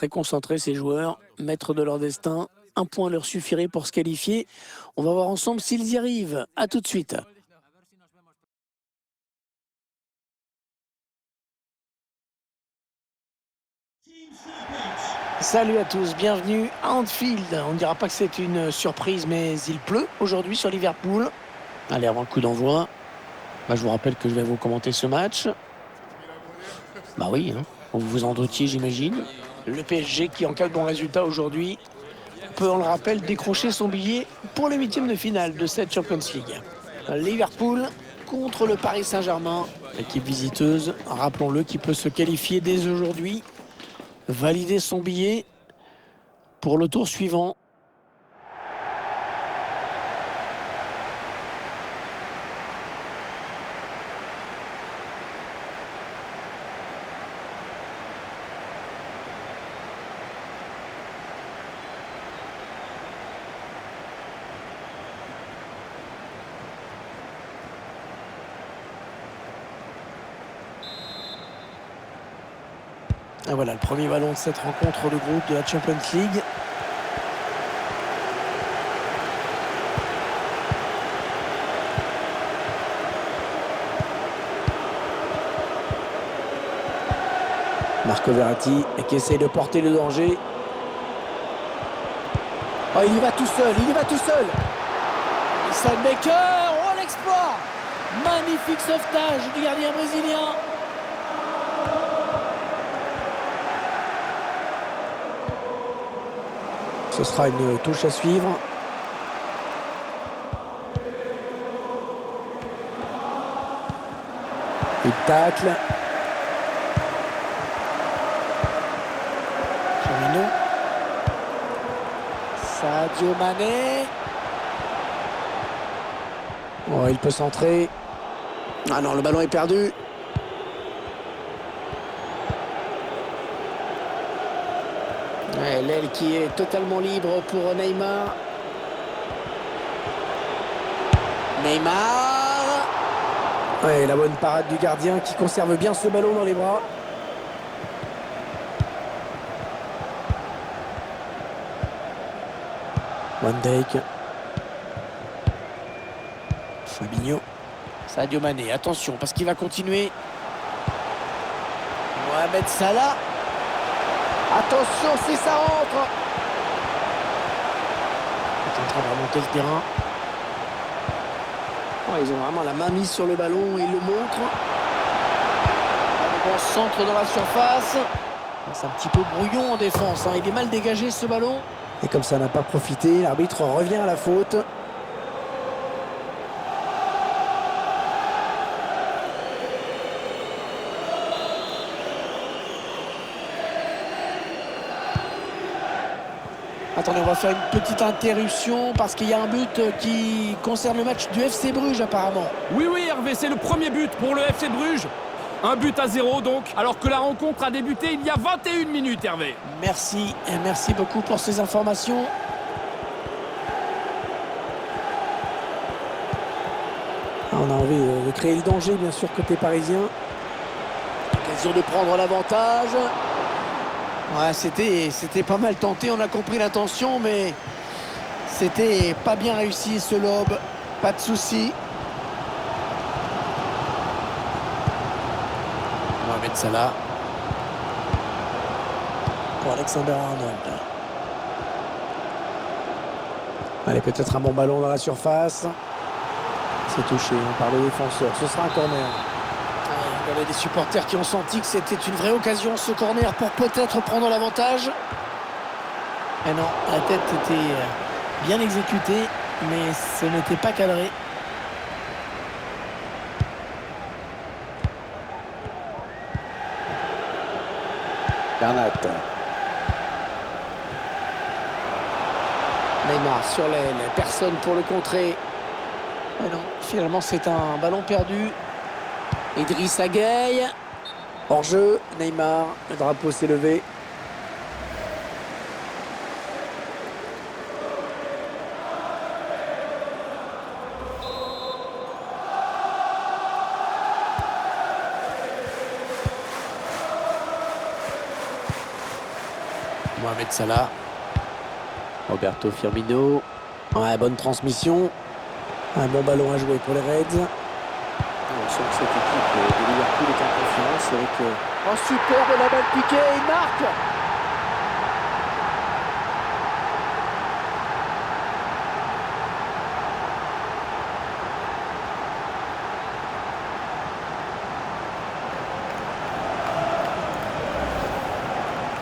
très concentrés ces joueurs, maîtres de leur destin. Un point leur suffirait pour se qualifier. On va voir ensemble s'ils y arrivent. À tout de suite. Salut à tous, bienvenue à Anfield. On ne dira pas que c'est une surprise, mais il pleut aujourd'hui sur Liverpool. Allez, avant le coup d'envoi, je vous rappelle que je vais vous commenter ce match. Bah oui, hein, vous vous en doutiez, j'imagine. Le PSG qui, en cas de bon résultat aujourd'hui, peut, on le rappelle, décrocher son billet pour les huitièmes de finale de cette Champions League. Liverpool contre le Paris Saint-Germain, l'équipe visiteuse, rappelons-le, qui peut se qualifier dès aujourd'hui, valider son billet pour le tour suivant. Et voilà le premier ballon de cette rencontre de groupe de la Champions League. Marco Verratti qui essaie de porter le danger. Oh, il y va tout seul, il y va tout seul. Alisson Becker, oh l'exploit. Magnifique sauvetage du gardien brésilien. Ce sera une touche à suivre. Il tacle. Firmino. Sadio Mané. Oh, il peut centrer. Ah non, le ballon est perdu. Ouais, l'aile qui est totalement libre pour Neymar. Neymar. Ouais, la bonne parade du gardien qui conserve bien ce ballon dans les bras. Van Dijk. Fabinho. Sadio Mané, attention parce qu'il va continuer. Mohamed Salah. Attention si ça rentre. Il est en train de remonter le terrain. Oh, ils ont vraiment la main mise sur le ballon et ils le montrent. Un bon centre dans la surface. C'est un petit peu brouillon en défense, hein. Il est mal dégagé ce ballon. Et comme ça n'a pas profité, l'arbitre revient à la faute. Attendez, on va faire une petite interruption parce qu'il y a un but qui concerne le match du FC Bruges apparemment. Oui, Hervé, c'est le premier but pour le FC de Bruges. Un but à 0 donc, alors que la rencontre a débuté il y a 21 minutes, Hervé. Merci, et merci beaucoup pour ces informations. On a envie de créer le danger, bien sûr, côté parisien. Occasion de prendre l'avantage. Ouais, c'était pas mal tenté, on a compris l'intention, mais c'était pas bien réussi ce lob. Pas de souci. Mohamed Salah. Pour Alexander-Arnold. Allez, peut-être un bon ballon dans la surface. C'est touché par le défenseur. Ce sera un corner. Il y avait des supporters qui ont senti que c'était une vraie occasion, ce corner, pour peut-être prendre l'avantage. Et non, la tête était bien exécutée, mais ce n'était pas cadré. Bernat. Neymar sur l'aile, personne pour le contrer. Mais non, finalement c'est un ballon perdu. Idrissa Gueye. Hors jeu, Neymar, le drapeau s'est levé. Mohamed Salah. Roberto Firmino. Ouais, bonne transmission. Un bon ballon à jouer pour les Reds. On sent que cette équipe de Liverpool est en confiance avec un superbe la balle piquée. Il marque.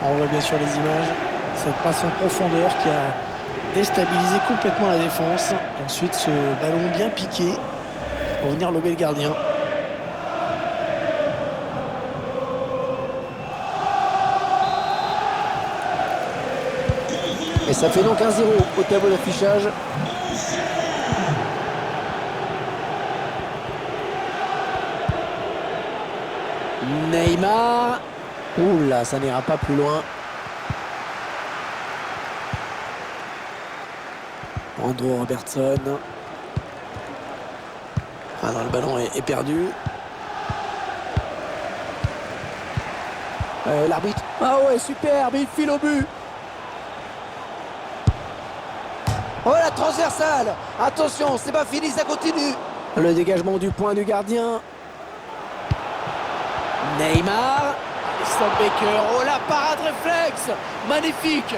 On voit bien sur les images cette passe en profondeur qui a déstabilisé complètement la défense. Et ensuite ce ballon bien piqué pour venir lober le gardien. Et ça fait donc 1-0 au tableau d'affichage. Neymar. Oula, ça n'ira pas plus loin. Andrew Robertson. Ah non, le ballon est perdu. L'arbitre. Ah ouais, superbe, il file au but. Oh, la transversale. Attention, c'est pas fini, ça continue. Le dégagement du point du gardien. Neymar. Alisson Becker. Oh, la parade réflexe. Magnifique.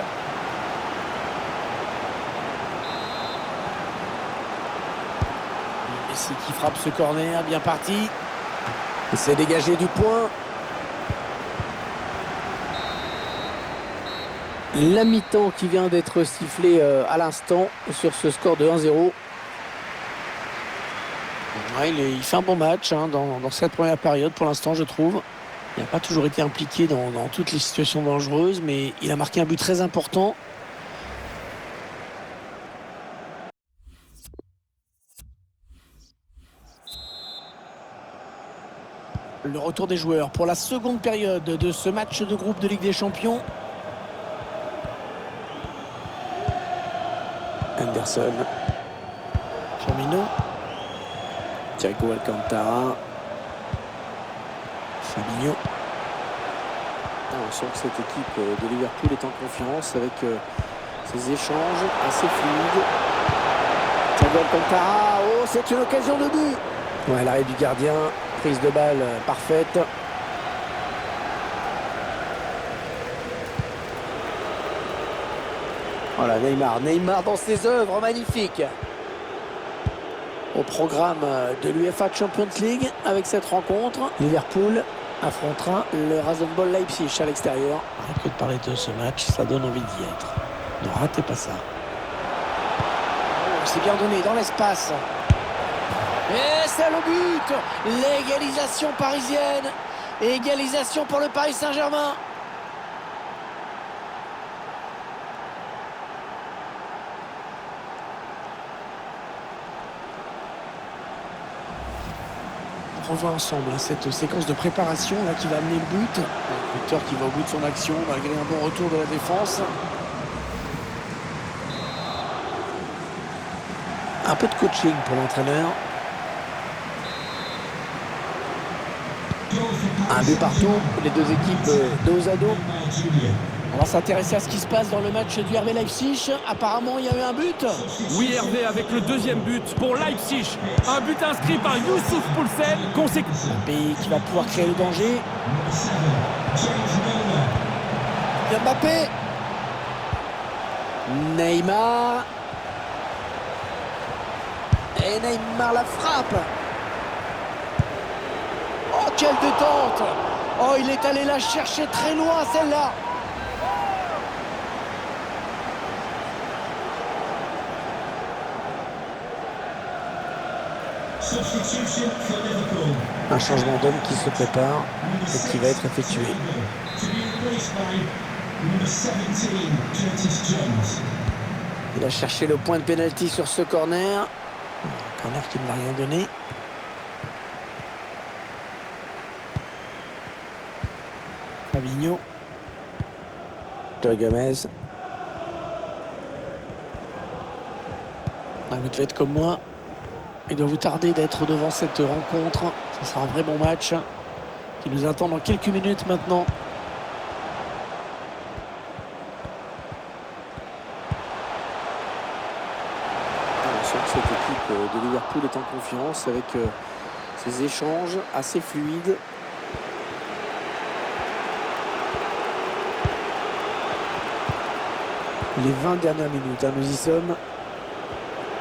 Messi qui frappe ce corner, bien parti. C'est dégagé du point. La mi-temps qui vient d'être sifflée à l'instant sur ce score de 1-0. Ouais, il fait un bon match dans cette première période pour l'instant, je trouve. Il n'a pas toujours été impliqué dans toutes les situations dangereuses, mais il a marqué un but très important. Le retour des joueurs pour la seconde période de ce match de groupe de Ligue des Champions. Anderson. Firmino. Thiago Alcantara. Fabinho. On sent que cette équipe de Liverpool est en confiance avec ses échanges assez fluides. Thiago Alcantara. Oh, c'est une occasion de but. Ouais, l'arrêt du gardien. Prise de balle parfaite. Voilà, Neymar dans ses œuvres, magnifique. Au programme de l'UEFA Champions League avec cette rencontre, Liverpool affrontera le Rasenball Leipzig à l'extérieur. Que de parler de ce match, ça donne envie d'y être. Ne ratez pas ça. Oh, c'est bien donné dans l'espace. Et c'est le but. L'égalisation parisienne. Égalisation pour le Paris Saint-Germain. On revoit ensemble cette séquence de préparation là, qui va amener le but. Le buteur qui va au bout de son action malgré un bon retour de la défense. Un peu de coaching pour l'entraîneur. Un but partout, les deux équipes dos à dos. On va s'intéresser à ce qui se passe dans le match du RB Leipzig. Apparemment, il y a eu un but. Oui, Hervé, avec le deuxième but pour Leipzig. Un but inscrit par Youssouf Poulsen. Mbappé qui va pouvoir créer le danger. Mbappé. Neymar. Et Neymar la frappe. Oh, quelle détente. Oh, il est allé la chercher très loin, celle-là. Un changement d'homme qui se prépare et qui va être effectué. Il a cherché le point de pénalty sur ce corner. Un corner qui ne va rien donner. Fabinho. Joe Gomez. Vous devez être comme moi. Il doit vous tarder d'être devant cette rencontre. Ce sera un vrai bon match qui nous attend dans quelques minutes maintenant. cette équipe de Liverpool est en confiance avec ces échanges assez fluides. Les 20 dernières minutes, nous y sommes.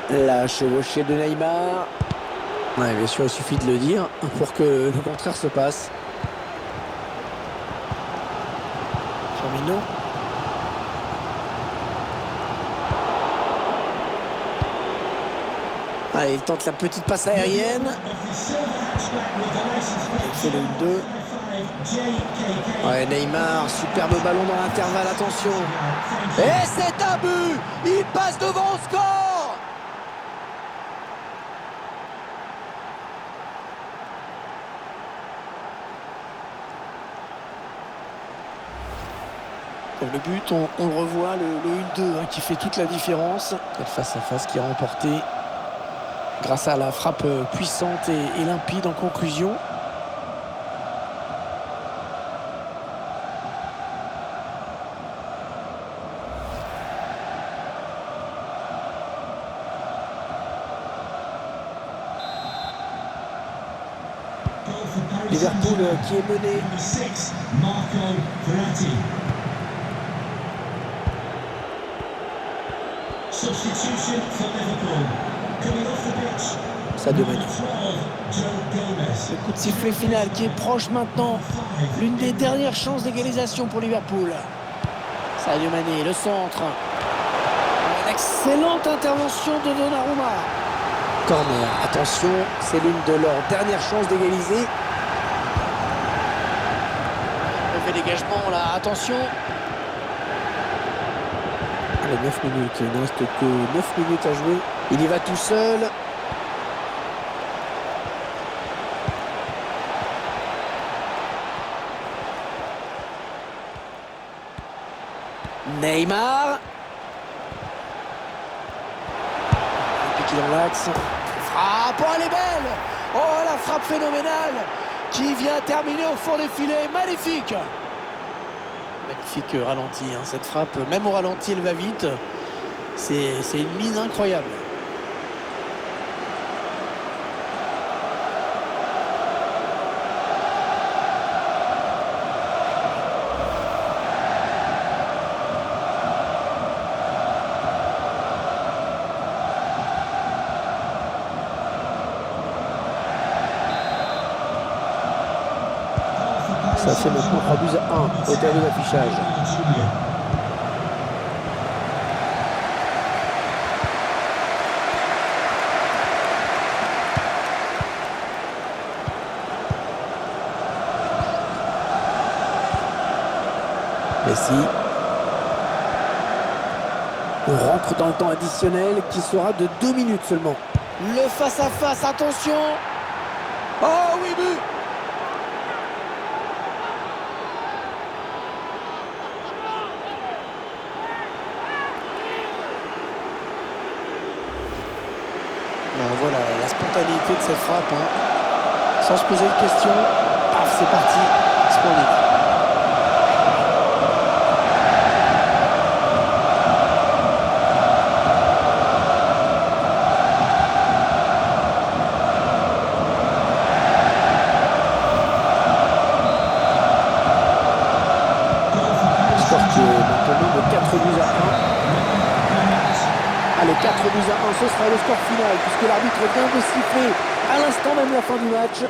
La chevauchée de Neymar. Ouais, bien sûr, il suffit de le dire pour que le contraire se passe. Firmino. Allez, il tente la petite passe aérienne. Il fait le 1-2. Ouais, Neymar, superbe ballon dans l'intervalle, attention. Et c'est un but! Il passe devant au score! Pour le but, on le revoit, le 1-2 qui fait toute la différence. Le face-à-face qui est remporté grâce à la frappe puissante et limpide en conclusion. Liverpool qui est mené. Sadio Mané. Le coup de sifflet final qui est proche maintenant. L'une des dernières chances d'égalisation pour Liverpool. Sadio Mané, le centre. Une excellente intervention de Donnarumma. Corner, attention, c'est l'une de leurs dernières chances d'égaliser. Mauvais dégagement là, attention. Allez, 9 minutes, il ne reste que 9 minutes à jouer. Il y va tout seul. Neymar. Piqué dans l'axe. Frappe, oh, elle est belle. Oh, la frappe phénoménale qui vient terminer au fond des filets. Magnifique. Magnifique ralenti, cette frappe. Même au ralenti, elle va vite. C'est une mine incroyable. Ça fait maintenant 3 buts à 1 au terme de l'affichage. Messi. On rentre dans le temps additionnel qui sera de 2 minutes seulement. Le face-à-face, attention. Oh oui, but. Voilà la spontanéité de cette frappe, sans se poser de questions. Paf, c'est parti, splendide. Le score qui est maintenant de 4 buts à 1. Allez, 4 buts à 1, ce sera le score final puisque l'arbitre vient de siffler à l'instant même la fin du match.